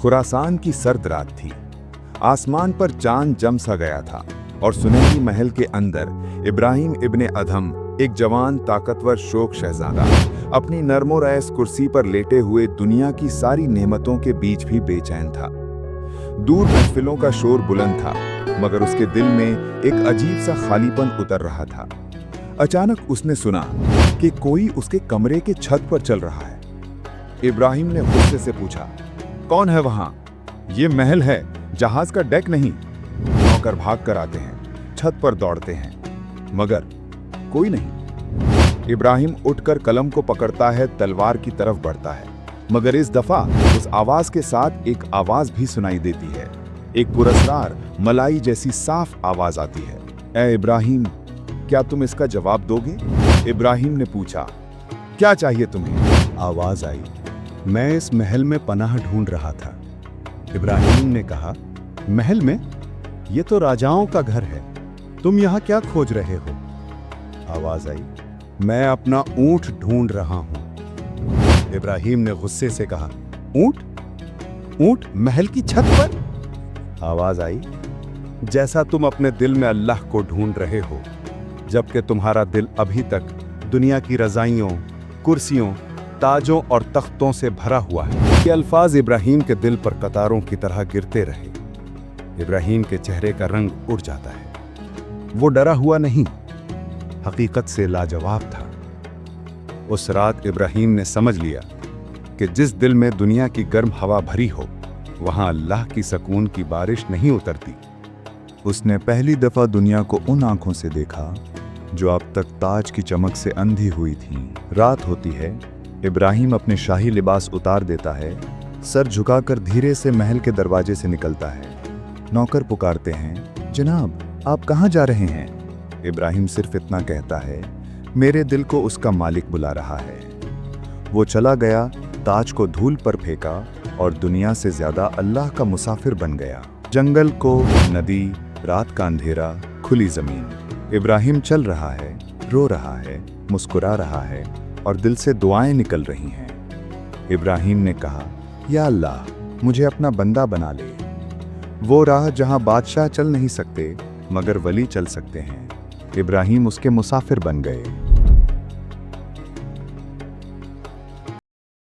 खुरासान की सर्द रात थी। आसमान पर चांद जम सा गया था और सुनहरी महल के अंदर इब्राहिम इब्ने अधम, एक जवान ताकतवर शोक शहजादा, अपनी नर्मो-रैस कुर्सी पर लेटे हुए दुनिया की सारी नेमतों के बीच भी बेचैन था। दूर महफिलों का शोर बुलंद था, मगर उसके दिल में एक अजीब सा खालीपन उतर रहा था। अचानक उसने सुना कि कोई उसके कमरे के छत पर चल रहा है। इब्राहिम ने गुस्से से पूछा, कौन है वहां? ये महल है, जहाज का डेक नहीं। नौकर भाग कर आते हैं, छत पर दौड़ते हैं, मगर कोई नहीं। इब्राहिम उठकर कलम को पकड़ता है, तलवार की तरफ बढ़ता है, मगर इस दफा उस आवाज के साथ एक आवाज भी सुनाई देती है। एक पुरस्कार मलाई जैसी साफ आवाज आती है, ए इब्राहिम, क्या तुम इसका जवाब दोगे? इब्राहिम ने पूछा, क्या चाहिए तुम्हें? आवाज आई, मैं इस महल में पनाह ढूंढ रहा था। इब्राहिम ने कहा, महल में? ये तो राजाओं का घर है, तुम यहाँ क्या खोज रहे हो? आवाज आई, मैं अपना ऊंट ढूंढ रहा हूं। इब्राहिम ने गुस्से से कहा, ऊंट? ऊंट महल की छत पर? आवाज आई, जैसा तुम अपने दिल में अल्लाह को ढूंढ रहे हो, जबकि तुम्हारा दिल अभी तक दुनिया की रजाइयों, कुर्सियों, ताजों और तख्तों से भरा हुआ है। ये अल्फाज इब्राहिम के दिल पर कतारों की तरह गिरते रहे। इब्राहिम के चेहरे का रंग उड़ जाता है। वो डरा हुआ नहीं, हकीकत से लाजवाब था। उस रात इब्राहिम ने समझ लिया कि जिस दिल में दुनिया की गर्म हवा भरी हो, वहां अल्लाह की सकून की बारिश नहीं उतरती। उसने पहली दफा दुनिया को उन आंखों से देखा जो अब तक ताज की चमक से अंधी हुई थीं। रात होती है, इब्राहिम अपने शाही लिबास उतार देता है, सर झुकाकर धीरे से महल के दरवाजे से निकलता है। नौकर पुकारते हैं, जनाब, आप कहाँ जा रहे हैं? इब्राहिम सिर्फ इतना कहता है, मेरे दिल को उसका मालिक बुला रहा है। वो चला गया, ताज को धूल पर फेंका और दुनिया से ज्यादा अल्लाह का मुसाफिर बन गया। जंगल को, नदी, रात का अंधेरा, खुली जमीन। इब्राहिम चल रहा है, रो रहा है, मुस्कुरा रहा है और दिल से दुआएं निकल रही हैं। इब्राहिम ने कहा, या अल्लाह, मुझे अपना बंदा बना ले। वो राह जहां बादशाह चल नहीं सकते, मगर वली चल सकते हैं। इब्राहिम उसके मुसाफिर बन गए।